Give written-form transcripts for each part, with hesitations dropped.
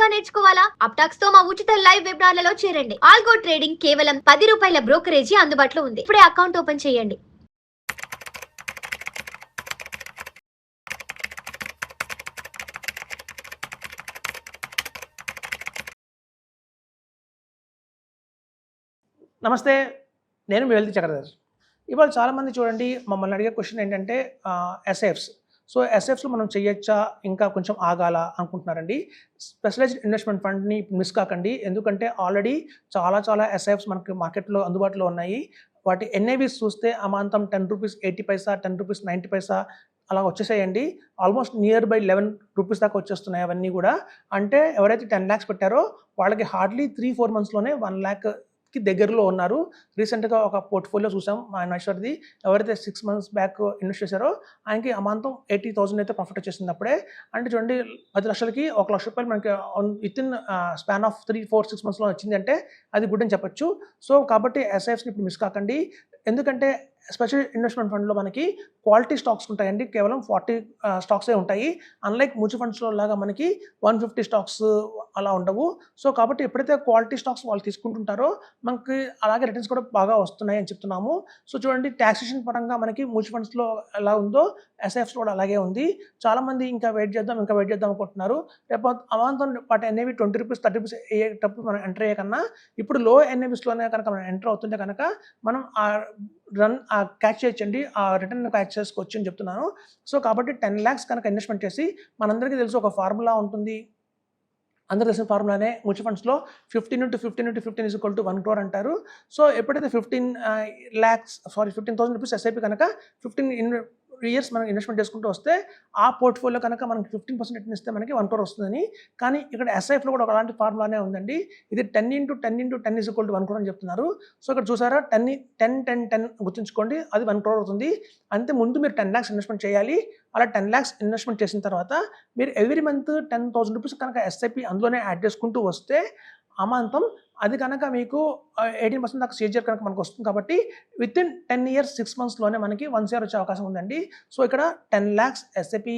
గా నేర్చుకోవాలా? అప్టాక్స్ తో మా ఉచిత లైవ్ వెబినార్లలో చేరండి. ఆల్గో ట్రేడింగ్ కేవలం ₹10 బ్రోకరేజీ అందుబాటులో ఉంది. ఇప్పుడే అకౌంట్ ఓపెన్ చేయండి. నమస్తే, నేను మీ వెల్తీ చక్రధర్. ఇవాళ చాలామంది చూడండి మమ్మల్ని అడిగే క్వశ్చన్ ఏంటంటే ఎస్ఐఎఫ్స్. సో ఎస్ఐఎఫ్స్లో మనం చేయొచ్చా, ఇంకా కొంచెం ఆగాల అనుకుంటున్నారండి. స్పెషలైజ్డ్ ఇన్వెస్ట్మెంట్ ఫండ్ని మిస్ కాకండి, ఎందుకంటే ఆల్రెడీ చాలా ఎస్ఐఎఫ్స్ మనకి మార్కెట్లో అందుబాటులో ఉన్నాయి. వాటి ఎన్ఐవిస్ చూస్తే అమాంతం ₹10 80 పైసా, ₹10 90 పైసా అలా వచ్చేసాయండి. ఆల్మోస్ట్ నియర్ బై ₹11 దాకా వచ్చేస్తున్నాయి అవన్నీ కూడా. అంటే ఎవరైతే 10 lakhs పెట్టారో వాళ్ళకి హార్డ్లీ 3-4 monthsలోనే 1 lakh దగ్గరలో ఉన్నారు. రీసెంట్గా ఒక పోర్ట్ఫోలియో చూసాం మా ఇన్వెస్టర్ది. ఎవరైతే 6 months బ్యాక్ ఇన్వెస్ట్ చేశారో ఆయనకి అమాంతం 80,000 అయితే ప్రాఫిట్ వచ్చేసింది అప్పుడే. అంటే చూడండి, 10 లక్షలకి ₹1,00,000 మనకి విత్ ఇన్ స్పాన్ ఆఫ్ 3-4-6 monthsలో వచ్చింది అంటే అది గుడ్ అని చెప్పొచ్చు. సో కాబట్టి ఎస్ఐఎఫ్స్ని ఇప్పుడు మిస్ కాకండి, ఎందుకంటే స్పెషల్ ఇన్వెస్ట్మెంట్ ఫండ్లో మనకి క్వాలిటీ స్టాక్స్ ఉంటాయండి. కేవలం 40 స్టాక్సే ఉంటాయి. అన్లైక్ మ్యూచువల్ ఫండ్స్లో లాగా మనకి 150 స్టాక్స్ అలా ఉండవు. సో కాబట్టి ఎప్పుడైతే క్వాలిటీ స్టాక్స్ వాళ్ళు తీసుకుంటుంటారో మనకి అలాగే రిటర్న్స్ కూడా బాగా వస్తున్నాయి అని చెప్తున్నాము. సో చూడండి, ట్యాక్సేషన్ పరంగా మనకి మ్యూచువల్ ఫండ్స్లో ఎలా ఉందో ఎస్ఐఎఫ్స్లో కూడా అలాగే ఉంది. చాలామంది ఇంకా వెయిట్ చేద్దాం అనుకుంటున్నారు. రేపు అమాంతం వాటి ఎన్ఐవి ₹20 ₹30 అయ్యేటప్పుడు మనం ఎంటర్ అయ్యే కన్నా ఇప్పుడు లో ఎన్ఐవిస్లోనే కనుక మనం ఎంటర్ అవుతుంటే కనుక మనం క్యాచ్ చేయొచ్చండి, ఆ రిటర్న్ క్యాచ్ చేసుకోవచ్చు అని చెప్తున్నాను. సో కాబట్టి 10 lakhs కనుక ఇన్వెస్ట్మెంట్ చేసి, మనందరికీ తెలుసు ఒక ఫార్ములా ఉంటుంది, అందరూ తెలిసిన ఫార్ములానే మ్యూచువల్ ఫండ్స్లో 15 into 15 is equal to 1 crore అంటారు. సో ఎప్పుడైతే 15,000 ఎస్ఐపి కనుక 15 years మనం ఇన్వెస్ట్మెంట్ చేసుకుంటూ వస్తే ఆ పోర్ట్ఫోలియో కనుక మనకి 15% రిటర్న్ ఇస్తే మనకి 1 crore వస్తుందని. కానీ ఇక్కడ ఎస్ఐఎఫ్లో కూడా అలాంటి ఫార్ములానే ఉందండి. ఇది 10 into 10 is equal to 1 crore అని చెప్తున్నారు. సో ఇక్కడ చూసారా, 10 గుర్తుంచుకోండి, అది 1 crore అవుతుంది. అంతే ముందు మీరు 10 lakhs ఇన్వెస్ట్మెంట్ చేయాలి. అలా 10 lakhs ఇన్వెస్ట్మెంట్ చేసిన తర్వాత మీరు ఎవ్రీ మంత్ ₹10,000 కనుక ఎస్ఐపి అందులోనే యాడ్ చేసుకుంటూ వస్తే అమాంతం అది కనుక మీకు 18% దాకా సిఏజిఆర్ కనుక మనకు వస్తుంది. కాబట్టి విత్ ఇన్ 10 years 6 monthsలోనే మనకి 1 crore వచ్చే అవకాశం ఉందండి. సో ఇక్కడ 10 lakhs ఎస్ఐపి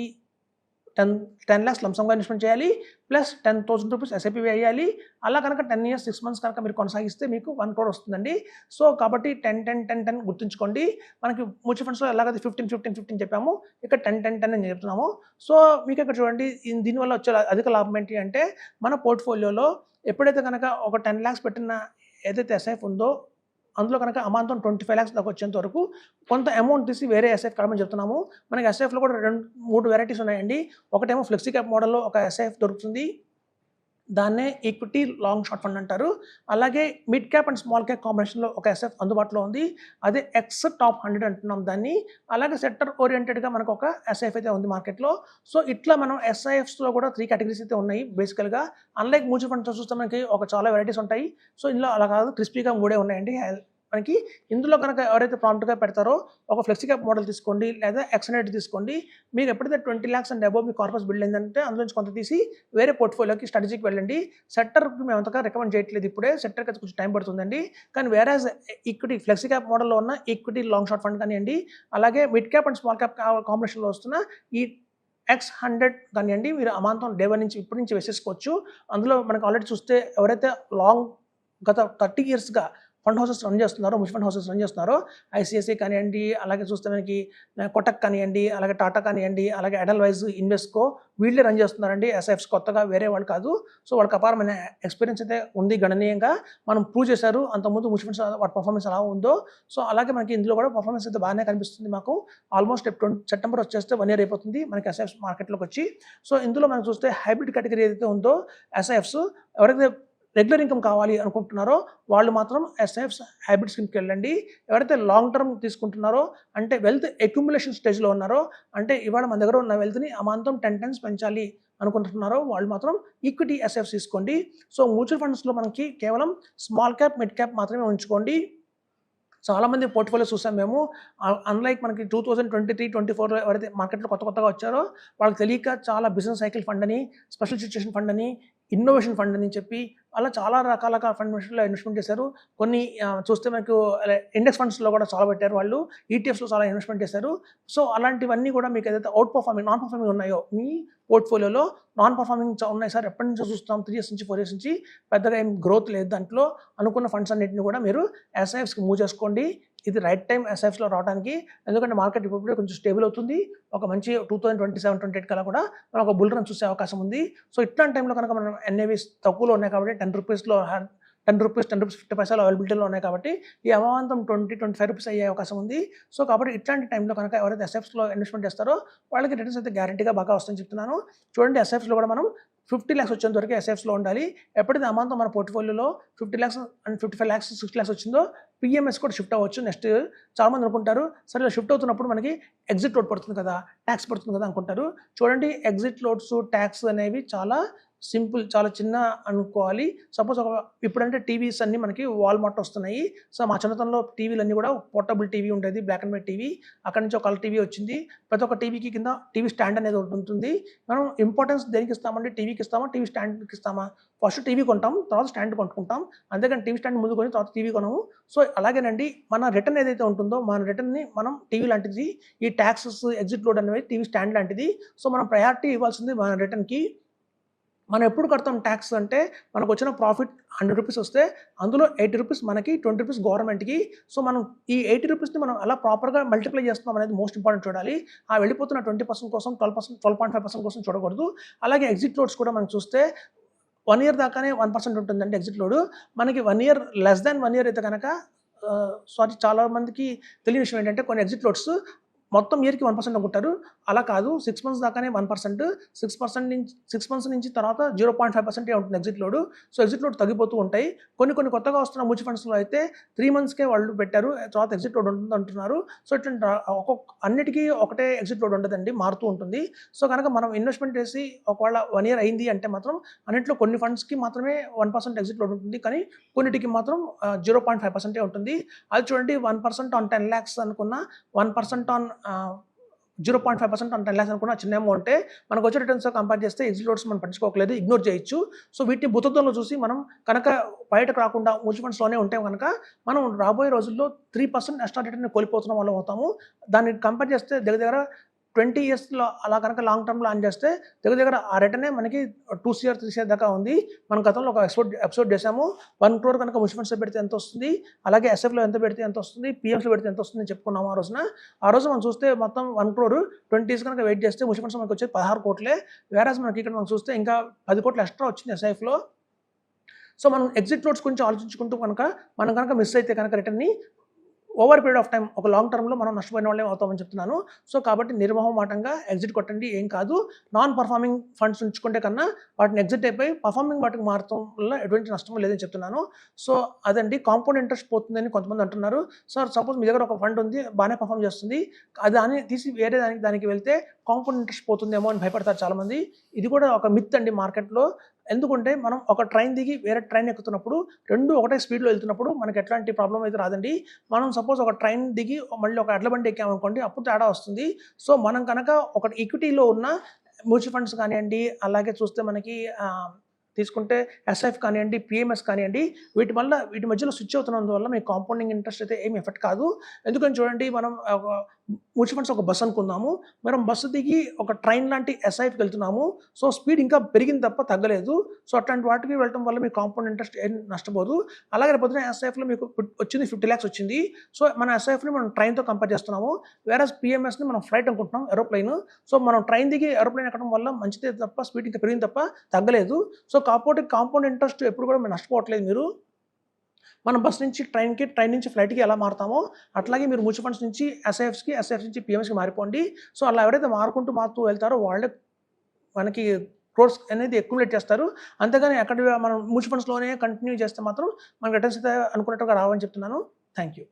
10 lakhs లంసంగా ఇన్వెస్ట్మెంట్ చేయాలి, ప్లస్ ₹10,000 ఎస్ఐపి వేయాలి. అలా కనుక 10 years 6 months కనుక మీరు కొనసాగిస్తే మీకు 1 crore వస్తుందండి. సో కాబట్టి 10 గుర్తుంచుకోండి. మనకి మ్యూచువల్ ఫండ్స్లో ఎలాగైతే 15 చెప్పాము, ఇక్కడ 10 అని చెప్తున్నాము. సో మీకు ఇక్కడ చూడండి, దీనివల్ల వచ్చే అధిక లాభం ఏంటి అంటే, మన పోర్ట్ఫోలియోలో ఎప్పుడైతే కనుక ఒక 10 lakhs పెట్టిన ఏదైతే ఎస్ఐఎఫ్ ఉందో అందులో కనుక అమాంతం 25 lakhs దాకా వచ్చేంత వరకు కొంత అమౌంట్ తీసి వేరే ఎస్ఐఎఫ్ కడమని చెప్తున్నాము. మనకి ఎస్ఐఎఫ్లో కూడా 2-3 వెరైటీస్ ఉన్నాయండి. ఒకటేమో ఫ్లెక్సీ క్యాప్ మోడల్లో ఒక ఎస్ఐఎఫ్ దొరుకుతుంది, దాన్నే ఈక్విటీ లాంగ్ షార్ట్ ఫండ్ అంటారు. అలాగే mid cap and small cap కాంబినేషన్లో ఒక ఎస్ఎఫ్ అందుబాటులో ఉంది, అదే ఎక్స్ టాప్ 100 అంటున్నాం దాన్ని. అలాగే సెక్టర్ ఓరియంటెడ్గా మనకు ఒక ఎస్ఐఎఫ్ అయితే ఉంది మార్కెట్లో. సో ఇట్లా మనం ఎస్ఐఎఫ్స్లో కూడా 3 కేటగిరీస్ అయితే ఉన్నాయి బేసికల్గా. అన్లైక్ మ్యూచువల్ ఫండ్స్ చూస్తే మనకి ఒక చాలా వెరైటీస్ ఉంటాయి. సో ఇందులో అలా కాదు, క్రిస్పీగా 3 ఉన్నాయండి మనకి. ఇందులో కనుక ఎవరైతే ప్రాంప్ట్గా పెడతారో ఒక ఫ్లెక్సీ క్యాప్ మోడల్ తీసుకోండి, లేదా ఎక్స్100 తీసుకోండి. మీరు ఎప్పుడైతే 20 lakhs and above me corpus build అయిందంటే అందులో నుంచి కొంత తీసి వేరే పోర్ట్ఫోలియోకి స్ట్రాటజీకి వెళ్ళండి. సెక్టర్కి మేము అంతగా రికమెండ్ చేయట్లేదు ఇప్పుడే, సెక్టర్కి అయితే కొంచెం టైం పడుతుందండి. కానీ వేరే ఈక్విటీ ఫ్లెక్సీ క్యాప్ మోడల్లో ఉన్న ఈక్విటీ లాంగ్ షార్ట్ ఫండ్ కానివ్వండి, అలాగే mid cap and small cap కాంబినేషన్లో వస్తున్న ఈ X100 కానివ్వండి, మీరు అమాంతం డే 1 నుంచి ఇప్పటి నుంచి వేసేసుకోవచ్చు. అందులో మనకు ఆల్రెడీ చూస్తే ఎవరైతే గత 30 yearsగా ఫండ్ హౌసెస్ రన్ చేస్తున్నారో, మ్యూచువల్ ఫండ్ హౌసెస్ రన్ చేస్తున్నారో, ఐసిఐసిఐ కానివ్వండి, అలాగే చూస్తే మనకి కోటక్ కానివ్వండి, అలాగే టాటా కానివ్వండి, అలాగే ఎడల్వైజ్, ఇన్వెస్కో, వీళ్ళే రన్ చేస్తున్నారండి ఎస్ఐఎఫ్స్, కొత్తగా వేరే వాళ్ళు కాదు. సో వాళ్ళకి అపారమైన ఎక్స్పీరియన్స్ అయితే ఉంది, గణనీయంగా మనం ప్రూవ్ చేశారు. అంతకుముందు మ్యూచువల్ ఫండ్స్ వాటి పర్ఫార్మెన్స్ ఎలా ఉందో, సో అలాగే మనకి ఇందులో కూడా పర్ఫార్మెన్స్ అయితే బాగానే కనిపిస్తుంది మాకు. ఆల్మోస్ట్ September వచ్చేస్తే 1 year అయిపోతుంది మనకి ఎస్ఐఎఫ్స్ మార్కెట్లోకి వచ్చి. సో ఇందులో మనం చూస్తే హైబ్రిడ్ కేటగిరీ ఏదైతే ఉందో ఎస్ఐఎఫ్స్, ఎవరైతే రెగ్యులర్ ఇన్కమ్ కావాలి అనుకుంటున్నారో వాళ్ళు మాత్రం ఎస్ఐఎఫ్స్ హైబ్రిడ్ స్కీమ్కి వెళ్ళండి. ఎవరైతే లాంగ్ టర్మ్ తీసుకుంటున్నారో, అంటే వెల్త్ అక్యుములేషన్ స్టేజ్లో ఉన్నారో, అంటే ఇవాళ మన దగ్గర ఉన్న వెల్త్ని అమాంతం 10 times పెంచాలి అనుకుంటున్నారో వాళ్ళు మాత్రం ఈక్విటీ ఎస్ఐఎఫ్స్ తీసుకోండి. సో మ్యూచువల్ ఫండ్స్లో మనకి కేవలం స్మాల్ క్యాప్, మిడ్ క్యాప్ మాత్రమే ఉంచుకోండి. చాలామంది పోర్ట్ఫోలియో చూసాం మేము. అన్లైక్ మనకి 2023-24 ఎవరైతే మార్కెట్లో కొత్తగా వచ్చారో వాళ్ళకి తెలియక చాలా బిజినెస్ సైకిల్ ఫండ్ అని, స్పెషల్ సిచ్యుయేషన్ ఫండ్ అని, ఇన్నోవేషన్ ఫండ్ అని చెప్పి అలా చాలా రకాల ఫండ్స్లో ఇన్వెస్ట్మెంట్ చేశారు. కొన్ని చూస్తే మనకు ఇండెక్స్ ఫండ్స్లో కూడా చాలా పెట్టారు వాళ్ళు, ఈటీఎఫ్స్లో చాలా ఇన్వెస్ట్మెంట్ చేశారు. సో అలాంటివన్నీ కూడా మీకు ఏదైతే నాన్ పర్ఫార్మింగ్ ఉన్నాయో మీ పోర్ట్ఫోలియోలో నాన్ పర్ఫార్మింగ్ ఉన్నాయి సార్, ఎప్పటి నుంచో చూస్తాం 3 years నుంచి 4 years నుంచి పెద్దగా ఏం గ్రోత్ లేదు దాంట్లో అనుకున్న ఫండ్స్ అన్నింటినీ కూడా మీరు ఎస్ఐఎఫ్స్కి మూవ్ చేసుకోండి. ఇది రైట్ టైం ఎస్ఐఎఫ్స్లో రావడానికి, ఎందుకంటే మార్కెట్ ఇప్పుడు కొంచెం స్టేబుల్ అవుతుంది. ఒక మంచి 2027-28 కల్లా కూడా మనం ఒక బుల్ రన్ చూసే అవకాశం ఉంది. సో ఇట్లాంటి టైంలో కనుక మనం ఎన్ఏవీస్ తక్కువలో ఉన్నాయి కాబట్టి 10 రూపీస్లో 10 రూపీస్ 50 పైసలు అవైలబిలిటీలో ఉన్నాయి కాబట్టి ఈ అమాంతం 20-25 రూపీస్ అయ్యే అవకాశం ఉంది. సో కాబట్టి ఇట్లాంటి టైంలో కనుక ఎవరైతే ఎస్ఎఫ్స్లో ఇన్వెస్ట్మెంట్ చేస్తారో వాళ్ళకి రిటర్న్స్ అయితే గ్యారంటీగా బాగా వస్తుందని చెప్తున్నాను. చూడండి, ఎస్ఎఫ్స్లో కూడా మనం 50 lakhs వచ్చేంత వరకు ఎస్ఎఫ్స్లో ఉండాలి. ఎప్పుడైతే అమాంతం మన పోర్ట్ఫోలియోలో 50 lakhs అండ్ 55 lakhs 60 lakhs వచ్చిందో పిఎంఎస్ కూడా షిఫ్ట్ అవ్వచ్చు. నెక్స్ట్ చాలామంది అనుకుంటారు సరే ఇలా షిఫ్ట్ అవుతున్నప్పుడు మనకి ఎగ్జిట్ లోడ్ పడుతుంది కదా, ట్యాక్స్ పడుతుంది కదా అనుకుంటారు. చూడండి, ఎగ్జిట్ లోడ్స్ ట్యాక్స్ అనేవి చాలా సింపుల్, చాలా చిన్న అనుకోవాలి. సపోజ్ ఇప్పుడంటే టీవీస్ అన్నీ మనకి వాల్మార్ట్ వస్తున్నాయి. సో మా చిన్నతనంలో టీవీలు అన్నీ కూడా పోర్టబుల్ టీవీ ఉండేది, బ్లాక్ అండ్ వైట్ టీవీ. అక్కడి నుంచి ఒక కలర్ టీవీ వచ్చింది. ప్రతి ఒక్క టీవీకి కింద టీవీ స్టాండ్ అనేది ఒకటి ఉంటుంది. మనం ఇంపార్టెన్స్ దేనికి ఇస్తామంటే టీవీకి ఇస్తామా, టీవీ స్టాండ్కి ఇస్తామా? ఫస్ట్ టీవీ కొంటాం, తర్వాత స్టాండ్ కొనుక్కుంటాం. అంతేకాని టీవీ స్టాండ్ ముందు కొని తర్వాత టీవీ కొనము. సో అలాగేనండి, మన రిటర్న్ ఏదైతే ఉంటుందో మన రిటర్న్ని మనం టీవీ లాంటిది, ఈ ట్యాక్సెస్ ఎగ్జిట్ లోడ్ అనేవి టీవీ స్టాండ్ లాంటిది. సో మనం ప్రయారిటీ ఇవ్వాల్సింది మన రిటర్న్కి. మనం ఎప్పుడు కడతాం ట్యాక్స్ అంటే మనకు వచ్చిన ప్రాఫిట్ 100 రూపీస్ వస్తే అందులో 80 రూపీస్ మనకి, 20 రూపీస్ గవర్నమెంట్కి. సో మనం ఈ 80 రూపీస్ని మనం అలా ప్రాపర్గా మల్టిప్లై చేస్తున్నాం అనేది మోస్ట్ ఇంపార్టెంట్ చూడాలి. ఆ వెళ్ళిపోతున్న 20% కోసం 12.5% కోసం చూడకూడదు. అలాగే ఎగ్జిట్ లోడ్స్ కూడా మనం చూస్తే 1 year దాకానే 1% ఉంటుందండి ఎగ్జిట్ లోడ్. మనకి 1 year లెస్ దాన్ 1 year అయితే కనుక చాలా మందికి తెలియని విషయం ఏంటంటే కొన్ని ఎగ్జిట్ లోడ్స్ మొత్తం ఇయర్కి 1% అనుకుంటారు. అలా కాదు, 6 months దాకానే 1%, 6 months నుంచి తర్వాత 0.5% ఉంటుంది exit load. So exit load తగ్గిపోతూ ఉంటాయి. కొన్ని కొత్తగా వస్తున్న మ్యూచువల్ ఫండ్స్లో అయితే 3 monthsకే వాళ్ళు పెట్టారు, తర్వాత ఎగ్జిట్ లోడ్ ఉంటుంది అంటున్నారు. సో ఇట్లా అన్నిటికీ ఒకటే ఎగ్జిట్ లోడ్ ఉండదండి, మారుతూ ఉంటుంది. సో కనుక మనం ఇన్వెస్ట్మెంట్ చేసి ఒకవేళ 1 year అయింది అంటే మాత్రం అన్నింటిలో కొన్ని ఫండ్స్కి మాత్రమే 1% ఎగ్జిట్ లోడ్ ఉంటుంది, కానీ కొన్నిటికి మాత్రం 0.5% ఉంటుంది. అది చూడండి, 1% ఆన్ 10 lakhs అనుకున్న, 1% ఆన్ 0.5% ఆన్ 10 lakhs అనుకున్న చిన్న అమౌంటే మనకు వచ్చే రిటర్న్స్ కంపేర్ చేస్తే ఎగ్జిట్ లోడ్స్ మనం పట్టించుకోకలేదు, ఇగ్నోర్ చేయొచ్చు. సో వీటిని భూతత్వంలో చూసి మనం కనుక బయటకు రాకుండా మ్యూచువల్ ఫండ్స్లోనే ఉంటే కనుక మనం రాబోయే రోజుల్లో 3% ఎక్స్ట్రా రిటర్న్ కోల్పోతున్న వాళ్ళు అవుతాము. దాన్ని కంపేర్ చేస్తే దగ్గర 20 yearsలో అలా కనుక లాంగ్ టర్మ్లో ఆన్ చేస్తే దగ్గర ఆ రిటర్నే మనకి 2 CR 3 CR దాకా ఉంది. మనం గతంలో ఒక ఎపిసోడ్ చేసాము. 1 crore కనుక మ్యూచువల్ ఫండ్స్లో పెడితే ఎంత వస్తుంది, అలాగే ఎస్ఎఫ్లో ఎంత పెడితే ఎంత వస్తుంది, పిఎంస్లో పెడితే ఎంత వస్తుంది చెప్పుకున్నాము ఆ రోజున. ఆ రోజు మనం చూస్తే మొత్తం 1 crore 20 years కనుక వెయిట్ చేస్తే మ్యూచువల్ ఫండ్స్ మనకు వచ్చేది 16 కోట్లే. వేరేస్ మనకి ఇక్కడ మనం చూస్తే ఇంకా 10 కోట్లు ఎక్స్ట్రా వచ్చింది ఎస్ఐఎఫ్లో. సో మనం ఎగ్జిట్ లోడ్స్ గురించి ఆలోచించుకుంటూ మనం మిస్ అయితే కనుక రిటర్న్ని ఓవర్ పీరియడ్ ఆఫ్ టైం ఒక లాంగ్ టర్మ్లో మనం నష్టపోయిన వాళ్ళే అవుతామని చెప్తున్నాను. సో కాబట్టి నిర్మోహమాటంగా ఎగ్జిట్ కొట్టండి, ఏం కాదు. నాన్ పర్ఫార్మింగ్ ఫండ్స్ ఉంచుకుంటే కన్నా వాటిని ఎగ్జిట్ అయిపోయి పర్ఫార్మింగ్ వాటికి మారటం వల్ల ఎటువంటి నష్టం లేదని చెప్తున్నాను. సో అదండి, కాంపౌండ్ ఇంట్రెస్ట్ పోతుందని కొంతమంది అంటున్నారు. సార్ సపోజ్ మీ దగ్గర ఒక ఫండ్ ఉంది, బాగానే పర్ఫామ్ చేస్తుంది, దాన్ని తీసి వేరే దానికి వెళ్తే కాంపౌండ్ ఇంట్రెస్ట్ పోతుందేమో అని భయపడతారు చాలామంది. ఇది కూడా ఒక మిత్ అండి మార్కెట్లో. ఎందుకంటే మనం ఒక ట్రైన్ దిగి వేరే ట్రైన్ ఎక్కుతున్నప్పుడు రెండు ఒకటే స్పీడ్లో వెళ్తున్నప్పుడు మనకి ఎట్లాంటి ప్రాబ్లం అయితే రాదండి. మనం సపోజ్ ఒక ట్రైన్ దిగి మళ్ళీ ఒక ఎడ్ల బండి ఎక్కామనుకోండి, అప్పుడు తేడా వస్తుంది. సో మనం కనుక ఒక ఈక్విటీలో ఉన్న మ్యూచువల్ ఫండ్స్ కానివ్వండి, అలాగే చూస్తే మనకి తీసుకుంటే ఎస్ఐఎఫ్ కానివ్వండి, పిఎంఎస్ కానివ్వండి, వీటి మధ్యలో స్విచ్ అవుతున్నందువల్ల మీకు కాంపౌండింగ్ ఇంట్రెస్ట్ అయితే ఏమి ఎఫెక్ట్ కాదు. ఎందుకని చూడండి, మనం మ్యూచువల్ ఫండ్స్ ఒక బస్సు అనుకుందాము, మనం బస్సు దిగి ఒక ట్రైన్ లాంటి ఎస్ఐఎఫ్కి వెళ్తున్నాము. సో స్పీడ్ ఇంకా పెరిగింది తప్ప తగ్గలేదు. సో అట్లాంటి వాటికి వెళ్ళడం వల్ల మీకు కాంపౌండ్ ఇంట్రెస్ట్ ఏం నష్టపోదు. అలాగే రేపొద్దున ఎస్ఐఎఫ్లో మీకు వచ్చింది 50 lakhs వచ్చింది. సో మన ఎస్ఐఎఫ్ని మనం ట్రైన్తో కంపేర్ చేస్తున్నాము, వేరే పిఎంఎస్ని మనం ఫ్లైట్ అనుకుంటున్నాం, ఏరోప్లెయిన్. సో మనం ట్రైన్ దిగి ఏరోప్లెయిన్ ఎక్కడం వల్ల మంచిదే తప్ప స్పీడ్ ఇంకా పెరిగింది తప్ప తగ్గలేదు. సో కాబట్టి కాంపౌండ్ ఇంట్రెస్ట్ ఎప్పుడు కూడా మీరు నష్టపోవట్లేదు. మీరు మనం బస్ నుంచి ట్రైన్కి, ట్రైన్ నుంచి ఫ్లైట్కి ఎలా మారుతామో అట్లాగే మీరు మ్యూచువల్ ఫండ్స్ నుంచి ఎస్ఐఎఫ్స్కి, ఎస్ఐఎఫ్స్ నుంచి పిఎంఎస్కి మారిపోండి. సో అలా ఎవరైతే మారుతూ వెళ్తారో వాళ్ళే మనకి క్రోర్స్ అనేది అక్యుములేట్ చేస్తారు. అంతేగాని అక్కడ మనం మ్యూచువల్ ఫండ్స్లోనే కంటిన్యూ చేస్తే మాత్రం మనకి రిటర్న్స్ అయితే అనుకున్నట్టుగా రావని చెప్తున్నాను. Thank you.